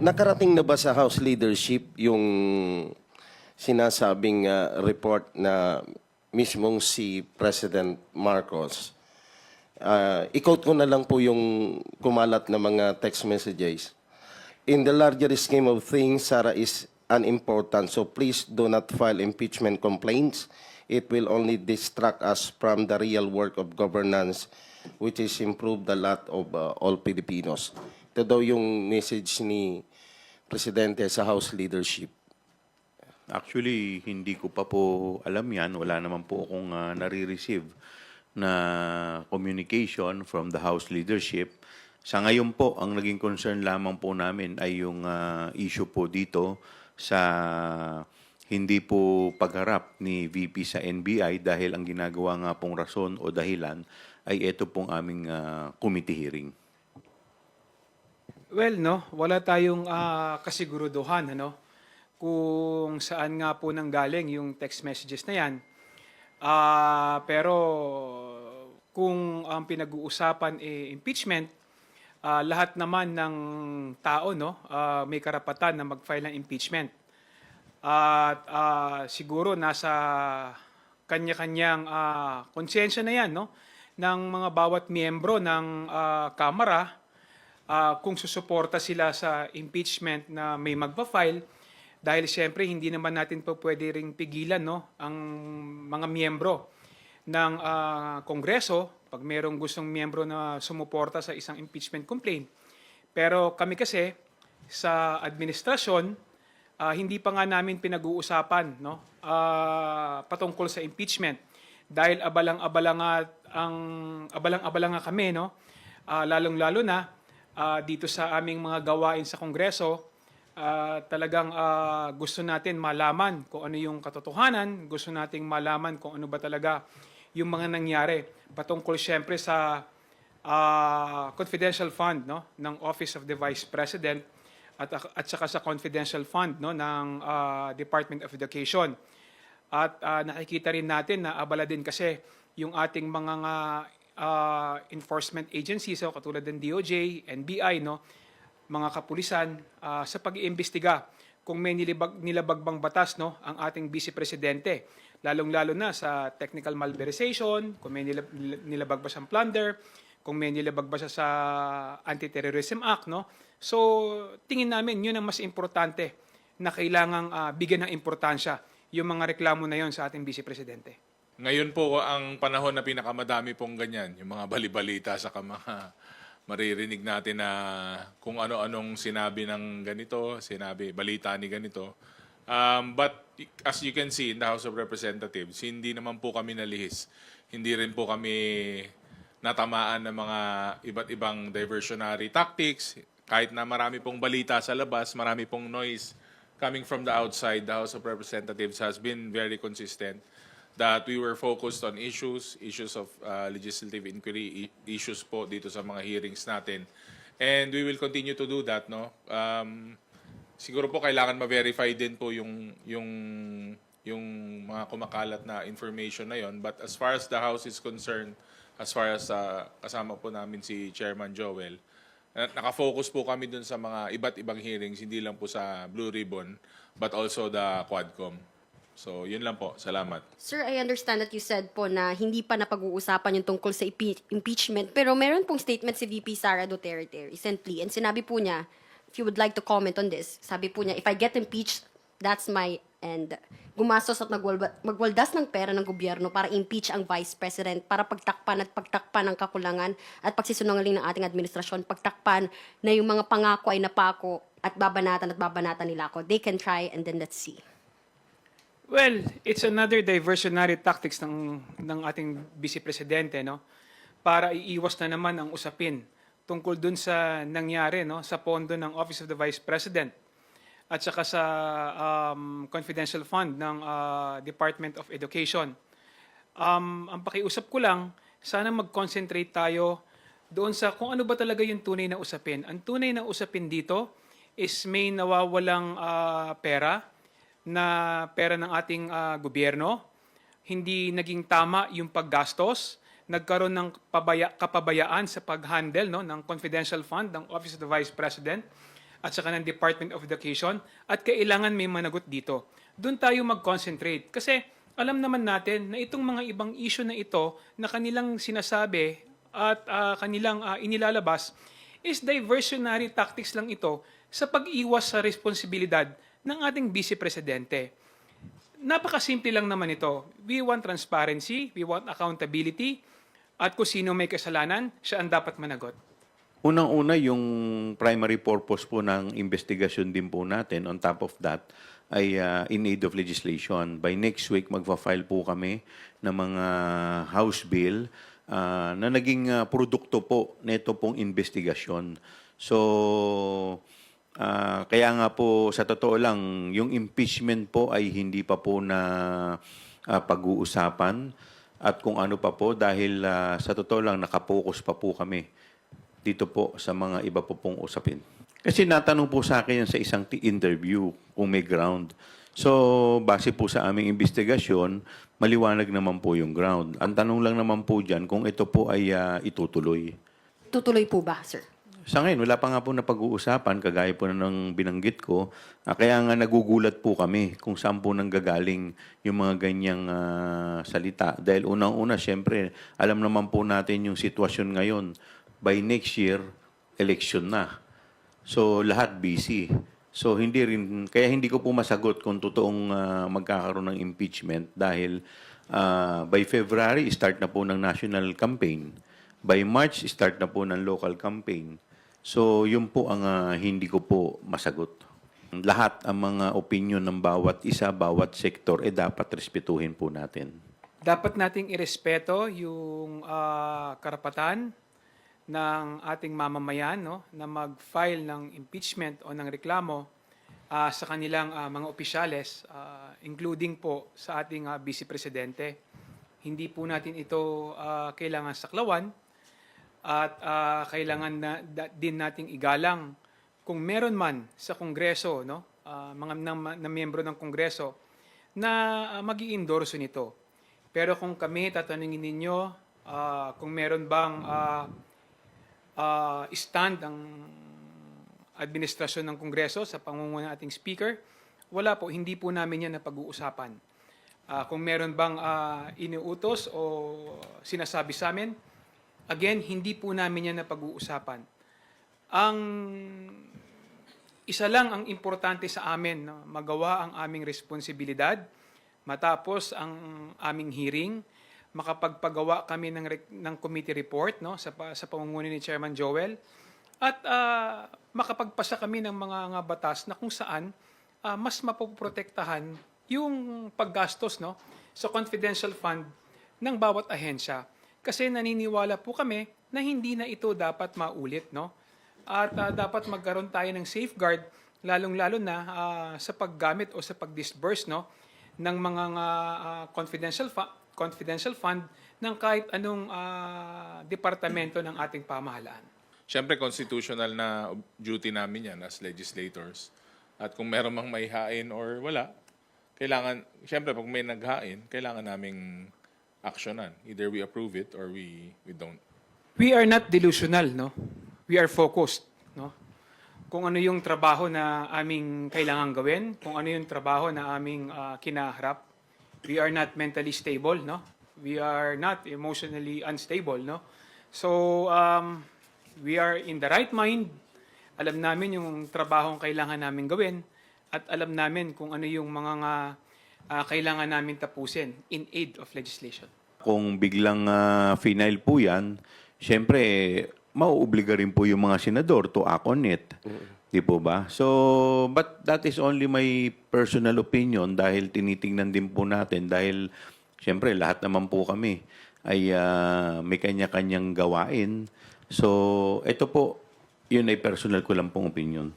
Nakarating na ba sa House leadership yung sinasabing report na mismong si President Marcos? I-quote ko na lang po yung kumalat na mga text messages. In the larger scheme of things, Sara is unimportant, so please do not file impeachment complaints. It will only distract us from the real work of governance, which is improve the lot of all Filipinos. Ito daw yung message ni Presidente sa House leadership. Actually, hindi ko pa po alam yan. Wala naman po akong nare-receive na communication from the House leadership. Sa ngayon po, ang naging concern lamang po namin ay yung issue po dito sa hindi po pagharap ni VP sa NBI dahil ang ginagawa nga pong rason o dahilan ay ito pong aming committee hearing. Well, no, wala tayong kasiguruduhan, ano, kung saan nga po nanggaling yung text messages na yan. Pero kung ang pinag-uusapan impeachment, lahat naman ng tao, no, may karapatan na mag-file ng impeachment. At siguro nasa kanya-kanyang konsensya na yan, no, ng mga bawat miyembro ng Kamara kung susuporta sila sa impeachment na may magpa-file. Dahil siyempre hindi naman natin po pwede ring pigilan, no, ang mga miyembro ng Kongreso pag mayroong gustong miyembro na sumuporta sa isang impeachment complaint. Pero kami kasi sa administrasyon, hindi pa nga namin pinag-uusapan, no, patungkol sa impeachment. Dahil abalang-abala nga kami, no, lalong-lalo na dito sa aming mga gawain sa Kongreso. Talagang gusto natin malaman kung ano yung katotohanan, gusto nating malaman kung ano ba talaga yung mga nangyari patungkol siyempre sa confidential fund, no, ng Office of the Vice President at saka sa confidential fund, no, ng Department of Education. At nakikita rin natin na abala din kasi yung ating mga enforcement agencies, so katulad ng DOJ, NBI, no, mga kapulisan sa pag-iimbestiga kung may nilabagbang batas, no, ang ating Vice Presidente, lalong-lalo na sa technical malversation, kung may nilabag ba siyang plunder, kung may nilabag ba siya sa Anti-Terrorism Act, no. So tingin namin yun ang mas importante na kailangang bigyan ng importansya yung mga reklamo na yon sa ating Vice Presidente. Ngayon po ang panahon na pinakamadami pong ganyan, yung mga balibalita sa mga maririnig natin na kung ano-anong sinabi ng ganito, balita ni ganito. But as you can see in the House of Representatives, hindi naman po kami nalihis. Hindi rin po kami natamaan ng mga iba't ibang diversionary tactics. Kahit na marami pong balita sa labas, marami pong noise coming from the outside, the House of Representatives has been very consistent that we were focused on issues of legislative inquiry, issues po dito sa mga hearings natin. And we will continue to do that, no? Siguro po kailangan ma-verify din po yung mga kumakalat na information na yon. But as far as the House is concerned, as far as kasama po namin si Chairman Joel, nakafocus po kami dun sa mga iba't ibang hearings, hindi lang po sa Blue Ribbon, but also the Quadcom. So, yun lang po. Salamat. Sir, I understand that you said po na hindi pa napag-uusapan yung tungkol sa impeachment. Pero meron pong statement si VP Sara Duterte recently. And sinabi po niya, if you would like to comment on this, sabi po niya, if I get impeached, that's my end. Gumastos at magwaldas ng pera ng gobyerno para impeach ang Vice President, para pagtakpan ang kakulangan at pagsisinungaling ng ating administrasyon, pagtakpan na yung mga pangako ay napako at babanatan nila ako. They can try and then let's see. Well, it's another diversionary tactics ng ating Vice Presidente, no, para iiwas na naman ang usapin tungkol dun sa nangyari, no, sa pondo ng Office of the Vice President at saka sa confidential fund ng Department of Education. Ang pakiusap ko lang, sana mag-concentrate tayo doon sa kung ano ba talaga yung tunay na usapin. Ang tunay na usapin dito is may nawawalang pera ng ating gobyerno, hindi naging tama yung paggastos, nagkaroon ng kapabayaan sa pag-handle, no, ng confidential fund ng Office of the Vice President, at saka ng Department of Education at kailangan may managot dito. Doon tayo mag-concentrate kasi alam naman natin na itong mga ibang issue na ito na kanilang sinasabi at kanilang inilalabas is diversionary tactics lang ito sa pag-iwas sa responsibilidad ng ating Vice Presidente. Napakasimple lang naman ito. We want transparency, we want accountability, at kung sino may kasalanan, siya ang dapat managot. Unang-una, yung primary purpose po ng investigasyon din po natin, on top of that, ay in aid of legislation. By next week, magfa-file po kami ng mga House Bill na naging produkto po nito pong investigasyon. So, kaya nga po, sa totoo lang, yung impeachment po ay hindi pa po na pag-uusapan at kung ano pa po dahil sa totoo lang, nakapokus pa po kami dito po sa mga iba po pong usapin. Kasi natanong po sa akin yan sa isang interview kung may ground. So, base po sa aming investigasyon, maliwanag naman po yung ground. Ang tanong lang naman po dyan kung ito po ay itutuloy. Tutuloy po ba, sir? Sa ngayon, wala pa nga po na pag-uusapan, kagaya po na ng binanggit ko. Kaya nga nagugulat po kami kung saan po nanggagaling yung mga ganyang salita. Dahil unang-una, syempre, alam naman po natin yung sitwasyon ngayon. By next year, election na. So, lahat busy. So, kaya hindi ko po masagot kung totoong magkakaroon ng impeachment dahil by February, start na po ng national campaign. By March, start na po ng local campaign. So, yun po ang hindi ko po masagot. Lahat ang mga opinion ng bawat isa, bawat sektor, dapat respetuhin po natin. Dapat nating irespeto yung karapatan ng ating mamamayan, no, na mag-file ng impeachment o ng reklamo sa kanilang mga opisyales, including po sa ating Vice Presidente. Hindi po natin ito kailangan saklawan at kailangan din nating igalang kung meron man sa Kongreso, no, mga na miyembro ng Kongreso na mag-i-endorso nito. Pero kung kami tatanungin ninyo kung meron bang stand ang administrasyon ng Kongreso sa pangunguna ng ating Speaker, wala po, hindi po namin yan na pag-uusapan. Kung meron bang iniutos o sinasabi sa amin, again, hindi po namin yan na pag-uusapan. Ang isa lang ang importante sa amin, no, magawa ang aming responsibilidad, matapos ang aming hearing, makapagpagawa kami ng committee report, no, sa pamumuno ni Chairman Joel, at makapagpasa kami ng mga batas na kung saan mas mapoprotektahan yung paggastos, no, sa confidential fund ng bawat ahensya. Kasi naniniwala po kami na hindi na ito dapat maulit, no? At dapat magkaroon tayo ng safeguard, lalong-lalo na sa paggamit o sa pag-disburse, no, ng mga confidential fund ng kahit anong departamento ng ating pamahalaan. Siyempre, constitutional na duty namin yan as legislators. At kung meron mang maihain or wala, kailangan, siyempre, pag may naghain, kailangan naming actionan. Either we approve it or we don't. We are not delusional, no? We are focused, no? Kung ano yung trabaho na aming kailangan gawin, kung ano yung trabaho na aming kinaharap, we are not mentally stable, no? We are not emotionally unstable, no? So, we are in the right mind. Alam namin yung trabahong kailangan namin gawin at alam namin kung ano yung mga kailangan namin tapusin in aid of legislation. Kung biglang final po yan, syempre, mauobliga rin po yung mga senador to act on it. Di po ba? So, but that is only my personal opinion dahil tinitingnan din po natin dahil syempre lahat naman po kami ay may kanya-kanyang gawain. So, ito po, yun ay personal ko lang pong opinion.